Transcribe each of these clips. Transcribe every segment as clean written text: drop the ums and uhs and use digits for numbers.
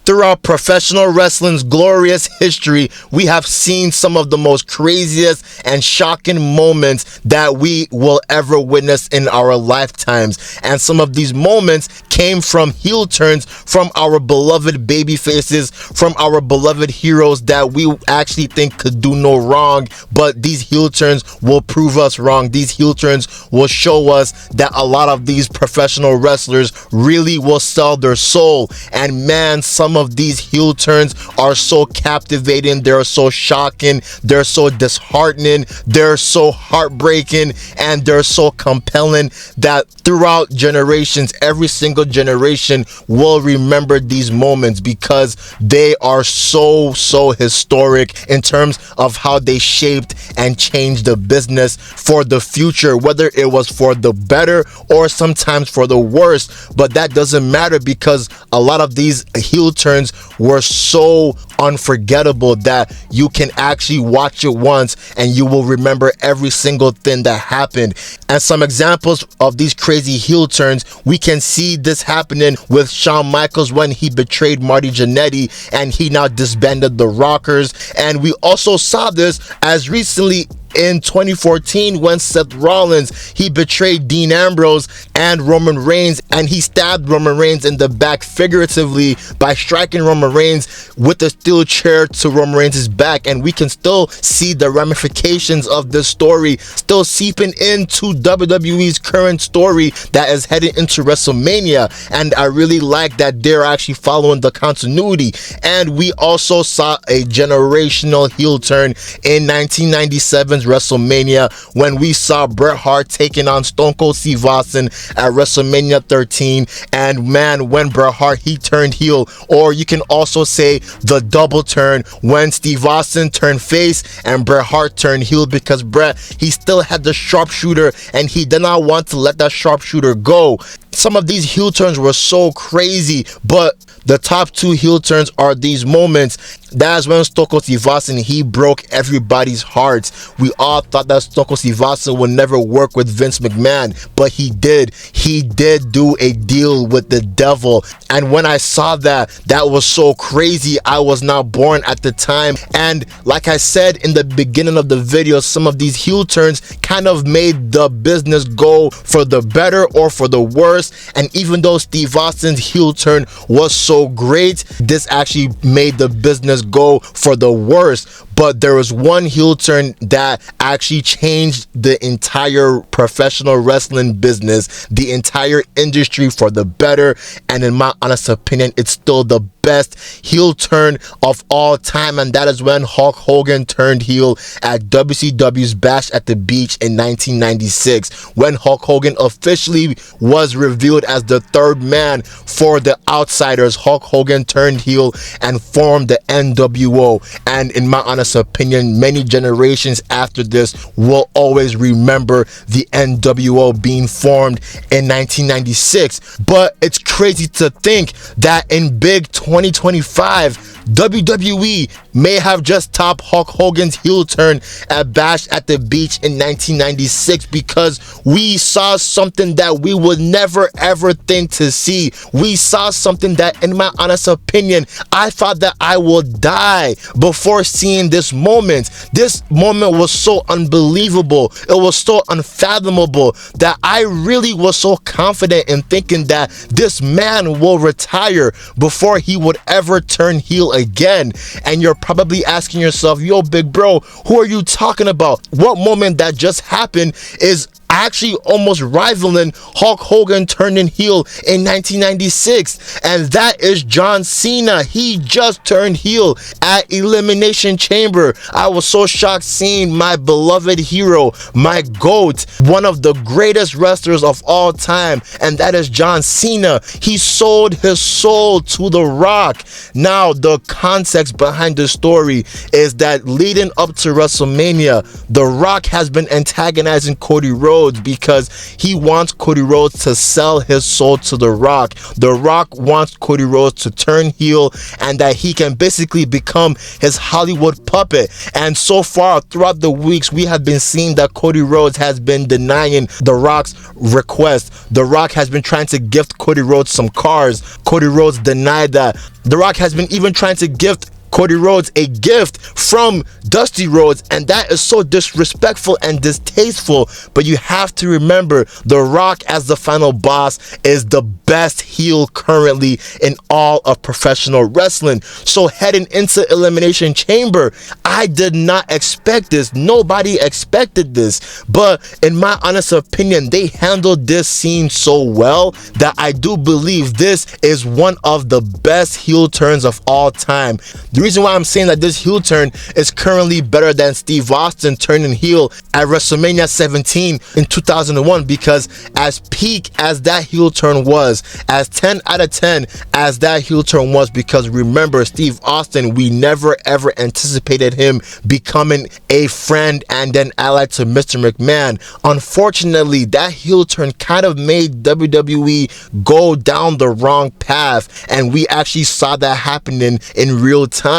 Throughout professional wrestling's glorious history, we have seen some of the most craziest and shocking moments that we will ever witness in our lifetimes. And some of these moments came from heel turns from our beloved baby faces, from our beloved heroes that we actually think could do no wrong, but these heel turns will prove us wrong. These heel turns will show us that a lot of these professional wrestlers really will sell their soul. And man, some of these heel turns are so captivating, they're so shocking, they're so disheartening, they're so heartbreaking, and they're so compelling that throughout generations, every single generation will remember these moments because they are so historic in terms of how they shaped and changed the business for the future, whether it was for the better or sometimes for the worse. But that doesn't matter because a lot of these heel turns were so unforgettable that you can actually watch it once and you will remember every single thing that happened. And some examples of these crazy heel turns, we can see this happening with Shawn Michaels when he betrayed Marty Jannetty and he now disbanded the Rockers. And we also saw this as recently in 2014 when Seth Rollins, he betrayed Dean Ambrose and Roman Reigns, and he stabbed Roman Reigns in the back figuratively by striking Roman Reigns with a steel chair to Roman Reigns' back. And we can still see the ramifications of this story still seeping into WWE's current story that is heading into WrestleMania. And I really like that they're actually following the continuity. And we also saw a generational heel turn in 1997's WrestleMania when we saw Bret Hart taking on Stone Cold Steve Austin at WrestleMania 13. And man, when Bret Hart, he turned heel, or you can also say the double turn when Steve Austin turned face and Bret Hart turned heel, because Bret, he still had the sharpshooter and he did not want to let that sharpshooter go. Some of these heel turns were so crazy, but the top two heel turns are these moments. That's when Stone Cold Steve Austin, he broke everybody's hearts. We all thought that Stone Cold Steve Austin would never work with Vince McMahon, but he did. He did do a deal with the devil. And when I saw that, that was so crazy. I was not born at the time. And like I said in the beginning of the video, some of these heel turns kind of made the business go for the better or for the worse. And even though Steve Austin's heel turn was so great, this actually made the business go for the worst. But there was one heel turn that actually changed the entire professional wrestling business, the entire industry for the better. And in my honest opinion, it's still the best heel turn of all time, and that is when Hulk Hogan turned heel at WCW's Bash at the Beach in 1996, when Hulk Hogan officially was revealed as the third man for the Outsiders. Hulk Hogan turned heel and formed the NWO, and in my honest opinion, many generations after this will always remember the NWO being formed in 1996. But it's crazy to think that in big 2025, WWE may have just topped Hulk Hogan's heel turn at Bash at the Beach in 1996, because we saw something that we would never ever think to see. We saw something that, in my honest opinion, I thought that I would die before seeing this moment. This moment was so unbelievable. It was so unfathomable that I really was so confident in thinking that this man will retire before he would ever turn heel again. And you're probably asking yourself, yo, big bro, who are you talking about? What moment that just happened is actually almost rivaling Hulk Hogan turning heel in 1996, and that is John Cena. He just turned heel at Elimination Chamber. I was so shocked seeing my beloved hero, my GOAT, one of the greatest wrestlers of all time, and that is John Cena. He sold his soul to The Rock. Now, the context behind the story is that leading up to WrestleMania, The Rock has been antagonizing Cody Rhodes Rhodes because he wants Cody Rhodes to sell his soul to The Rock. The Rock wants Cody Rhodes to turn heel and that he can basically become his Hollywood puppet. And so far throughout the weeks, we have been seeing that Cody Rhodes has been denying The Rock's request. The Rock has been trying to gift Cody Rhodes some cars. Cody Rhodes denied that. The Rock has been even trying to gift Cody Rhodes a gift from Dusty Rhodes, and that is so disrespectful and distasteful. But you have to remember, The Rock as the final boss is the best heel currently in all of professional wrestling. So heading into Elimination Chamber, I did not expect this. Nobody expected this. But in my honest opinion, they handled this scene so well that I do believe this is one of the best heel turns of all time. The reason why I'm saying that this heel turn is currently better than Steve Austin turning heel at WrestleMania 17 in 2001, because as peak as that heel turn was, as 10 out of 10 as that heel turn was, because remember, Steve Austin, we never ever anticipated him becoming a friend and then allied to Mr. McMahon. Unfortunately, that heel turn kind of made WWE go down the wrong path, and we actually saw that happening in real time.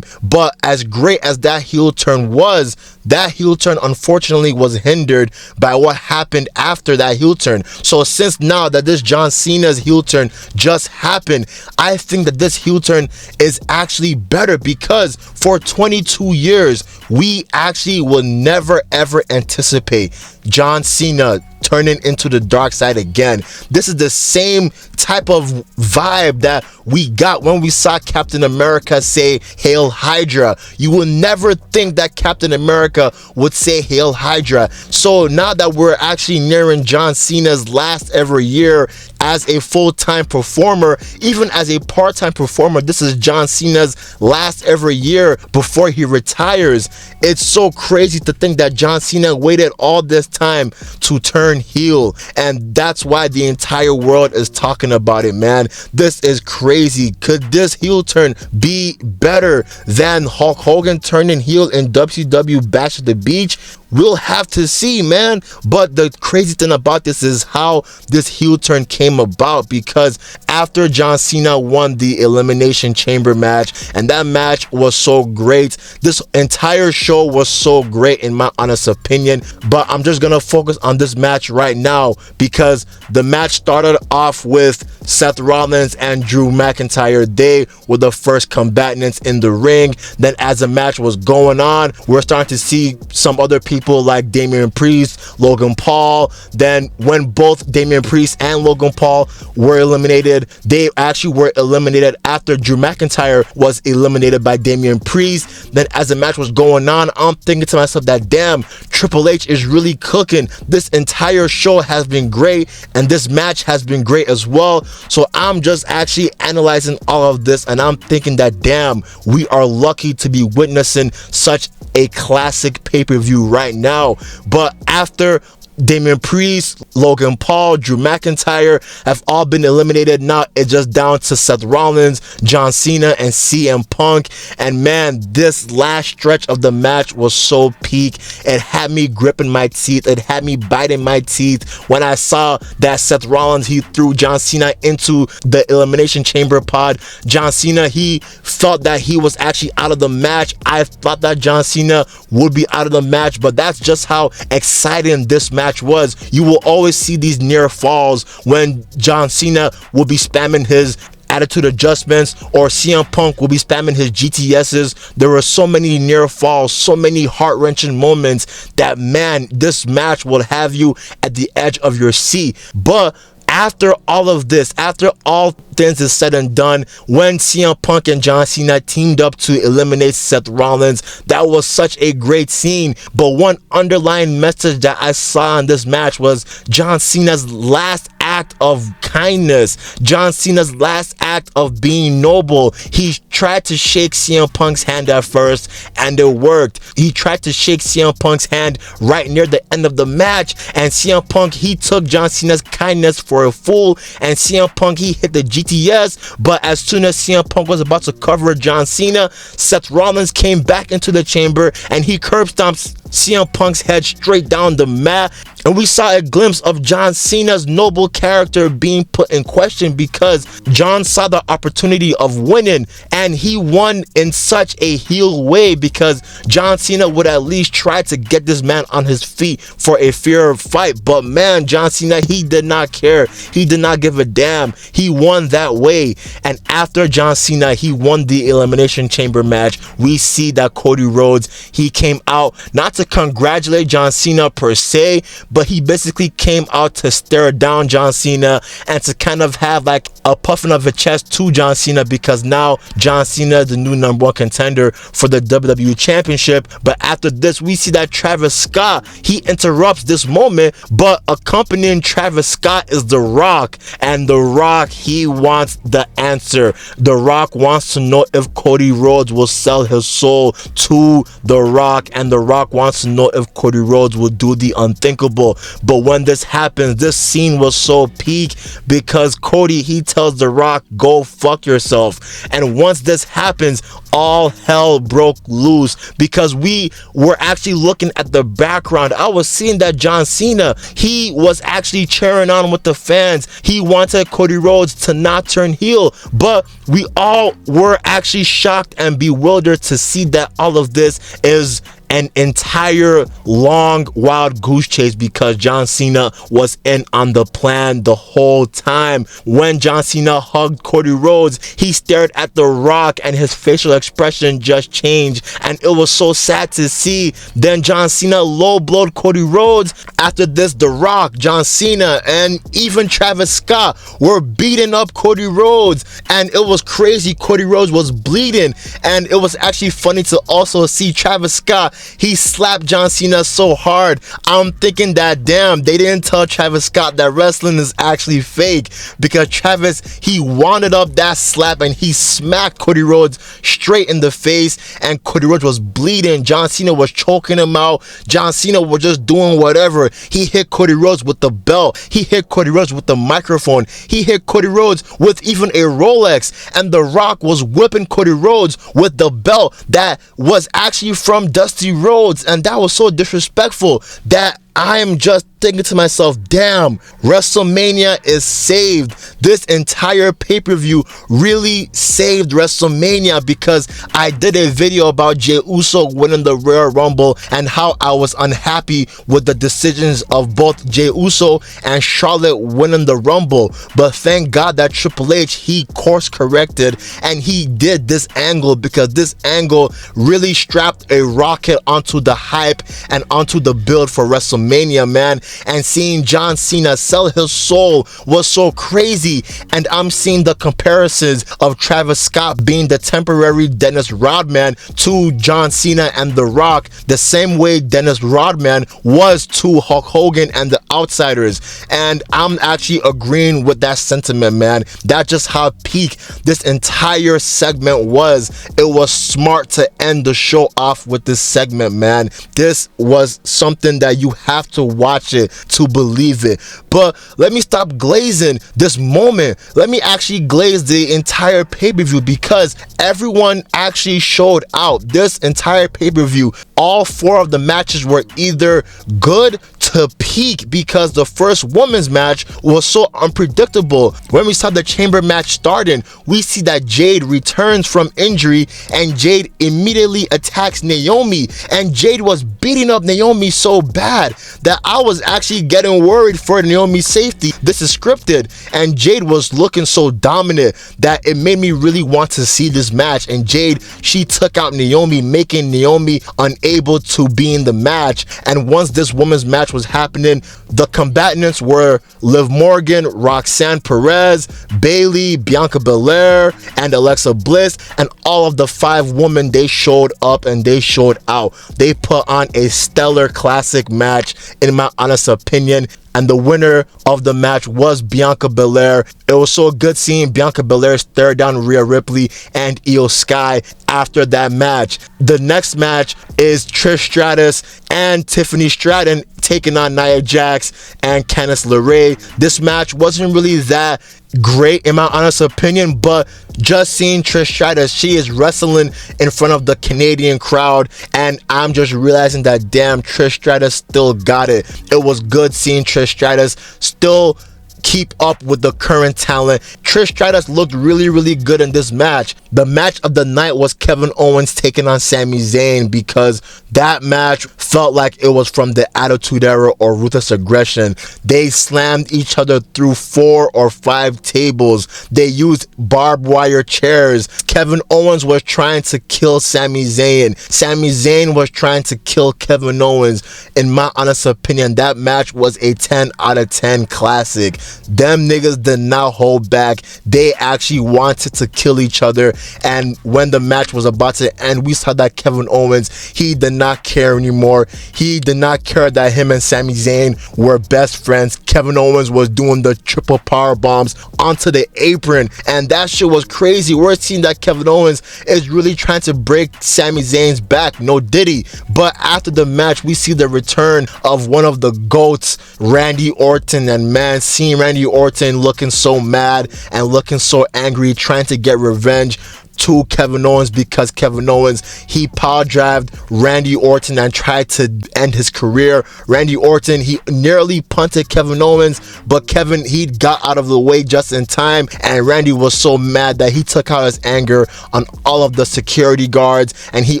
But as great as that heel turn was, that heel turn unfortunately was hindered by what happened after that heel turn. So since now that this John Cena's heel turn just happened, I think that this heel turn is actually better, because for 22 years we actually will never ever anticipate John Cena turning into the dark side again. This is the same type of vibe that we got when we saw Captain America say Hail Hydra. You will never think that Captain America would say Hail Hydra. So now that we're actually nearing John Cena's last ever year as a full-time performer, even as a part-time performer, this is John Cena's last ever year before he retires. It's so crazy to think that John Cena waited all this time to turn heel, and that's why the entire world is talking about it, man. This is crazy. Could this heel turn be better than Hulk Hogan turning heel in WCW Bash at the Beach? We'll have to see, man. But the crazy thing about this is how this heel turn came about, because after John Cena won the Elimination Chamber match, and that match was so great, this entire show was so great in my honest opinion. But I'm just gonna focus on this match right now, because the match started off with Seth Rollins and Drew McIntyre. They were the first combatants in the ring. Then as the match was going on, we're starting to see some other people like Damian Priest, Logan Paul. Then when both Damian Priest and Logan Paul were eliminated, they actually were eliminated after Drew McIntyre was eliminated by Damian Priest. Then as the match was going on, I'm thinking to myself that damn, Triple H is really cooking. This entire show has been great, and this match has been great as well. So I'm just actually analyzing all of this, and I'm thinking that damn, we are lucky to be witnessing such a classic pay-per-view right now. But after Damian Priest, Logan Paul, Drew McIntyre have all been eliminated, now it's just down to Seth Rollins, John Cena, and CM Punk. And man, this last stretch of the match was so peak. It had me gripping my teeth. It had me biting my teeth when I saw that Seth Rollins, he threw John Cena into the Elimination Chamber pod. John Cena, he felt that he was actually out of the match. I thought that John Cena would be out of the match, but that's just how exciting this match was. You will always see these near falls when John Cena will be spamming his attitude adjustments, or CM Punk will be spamming his GTSs. There were so many near falls, so many heart-wrenching moments that, man, this match will have you at the edge of your seat. But after all of this, after all things is said and done, when CM Punk and John Cena teamed up to eliminate Seth Rollins, that was such a great scene. But one underlying message that I saw in this match was John Cena's last act of kindness, John Cena's last act of being noble. He tried to shake CM Punk's hand at first, and it worked. He tried to shake CM Punk's hand right near the end of the match, and CM Punk, he took John Cena's kindness for a fool, and CM Punk, he hit the GTS, but as soon as CM Punk was about to cover John Cena, Seth Rollins came back into the chamber, and he curb stomped CM Punk's head straight down the mat, and we saw a glimpse of John Cena's noble character being put in question, because John saw the opportunity of winning, and he won in such a heel way, because John Cena would at least try to get this man on his feet for a fair fight. But man, John Cena, he did not care. He did not give a damn. He won that way. And after John Cena, he won the Elimination Chamber match, we see that Cody Rhodes, he came out not to congratulate John Cena per se, but he basically came out to stare down John Cena and to kind of have like a puffing of a chest to John Cena, because now John Cena is the new #1 contender for the WWE Championship. But after this, we see that Travis Scott, he interrupts this moment, but accompanying Travis Scott is The Rock, and The Rock, he wants the answer. The Rock wants to know if Cody Rhodes will sell his soul to The Rock, and The Rock wants to know if Cody Rhodes will do the unthinkable. But when this happens, this scene was so peak, because Cody, he tells The Rock, go fuck yourself. And once this happens, all hell broke loose, because we were actually looking at the background. I was seeing that John Cena, he was actually cheering on with the fans. He wanted Cody Rhodes to not turn heel, but we all were actually shocked and bewildered to see that all of this is an entire long wild goose chase, because John Cena was in on the plan the whole time. When John Cena hugged Cody Rhodes, he stared at The Rock and his facial expression just changed, and it was so sad to see. Then John Cena low-blowed Cody Rhodes. After this, The Rock, John Cena, and even Travis Scott were beating up Cody Rhodes, and it was crazy. Cody Rhodes was bleeding, and it was actually funny to also see Travis Scott, he slapped John Cena so hard. I'm thinking that, damn, they didn't tell Travis Scott that wrestling is actually fake, because Travis, he wanted up that slap and he smacked Cody Rhodes straight in the face, and Cody Rhodes was bleeding. John Cena was choking him out. John Cena was just doing whatever. He hit Cody Rhodes with the belt. He hit Cody Rhodes with the microphone. He hit Cody Rhodes with even a Rolex, and The Rock was whipping Cody Rhodes with the belt that was actually from Dusty Rhodes, and that was so disrespectful that I am just thinking to myself, damn, WrestleMania is saved. This entire pay-per-view really saved WrestleMania, because I did a video about Jey Uso winning the Royal Rumble and how I was unhappy with the decisions of both Jey Uso and Charlotte winning the Rumble. But thank God that Triple H, he course corrected and he did this angle, because this angle really strapped a rocket onto the hype and onto the build for WrestleMania, man. And seeing John Cena sell his soul was so crazy. And I'm seeing the comparisons of Travis Scott being the temporary Dennis Rodman to John Cena and The Rock, the same way Dennis Rodman was to Hulk Hogan and the Outsiders. And I'm actually agreeing with that sentiment, man. That's just how peak this entire segment was. It was smart to end the show off with this segment, man. This was something that you have to watch it to believe it. But let me stop glazing this moment. Let me actually glaze the entire pay-per-view, because everyone actually showed out this entire pay-per-view. All four of the matches were either good to peak, because the first women's match was so unpredictable. When we saw the chamber match starting, we see that Jade returns from injury, and Jade immediately attacks Naomi, and Jade was beating up Naomi so bad that I was actually getting worried for Naomi's safety. This is scripted, and Jade was looking so dominant that it made me really want to see this match. And Jade, she took out Naomi, making Naomi unable to be in the match. And once this women's match was happening, the combatants were Liv Morgan, Roxanne Perez, Bayley, Bianca Belair, and Alexa Bliss. And all of the 5 women, they showed up and they showed out. They put on a stellar classic match, in my honest opinion. and the winner of the match was Bianca Belair. It was so good seeing Bianca Belair stare down Rhea Ripley and Io Sky after that match. The next match is Trish Stratus and Tiffany Stratton taking on Nia Jax and Candice LeRae. This match wasn't really that great in my honest opinion, but just seeing Trish Stratus, she is wrestling in front of the Canadian crowd, and I'm just realizing that damn, Trish Stratus still got it. It was good seeing Trish Stratus still keep up with the current talent. Trish Stratus looked really good in this match. The match of the night was Kevin Owens taking on Sami Zayn, because that match felt like it was from the Attitude Era or Ruthless Aggression. They slammed each other through 4 or 5 tables. They used barbed wire chairs. Kevin Owens was trying to kill Sami Zayn. Sami Zayn was trying to kill Kevin Owens. In my honest opinion, that match was a 10 out of 10 classic. Them niggas did not hold back. They actually wanted to kill each other, and when the match was about to end, we saw that Kevin Owens, he did not care anymore. He did not care that him and Sami Zayn were best friends. Kevin Owens was doing the triple power bombs onto the apron, and that shit was crazy. We're seeing that Kevin Owens is really trying to break Sami Zayn's back. No diddy. But after the match, we see the return of one of the GOATs, Randy Orton, and man, seeing Randy Orton looking so mad and looking so angry, trying to get revenge to Kevin Owens, because Kevin Owens, he power drived Randy Orton and tried to end his career. Randy Orton, he nearly punted Kevin Owens, but Kevin, he got out of the way just in time, and Randy was so mad that he took out his anger on all of the security guards, and he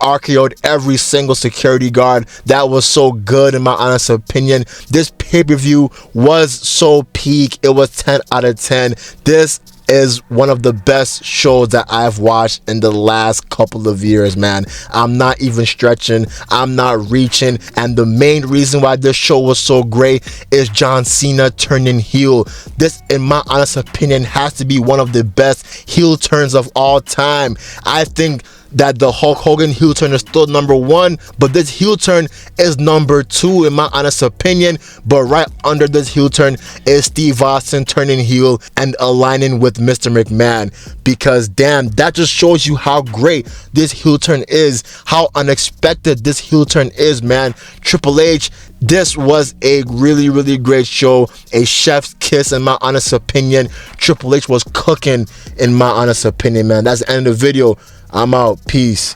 RKO'd every single security guard. That was so good in my honest opinion. This pay-per-view was so peak. It was 10 out of 10. This is one of the best shows that I've watched in the last couple of years, man. I'm not even stretching, I'm not reaching, and the main reason why this show was so great is John Cena turning heel. This, in my honest opinion, has to be one of the best heel turns of all time. I think that the Hulk Hogan heel turn is still number 1, but this heel turn is number 2 in my honest opinion. But right under this heel turn is Steve Austin turning heel and aligning with Mr. McMahon, because damn, that just shows you how great this heel turn is, how unexpected this heel turn is, man. Triple H, this was a really great show, a chef's kiss in my honest opinion. Triple H was cooking in my honest opinion, man. That's the end of the video. I'm out. Peace.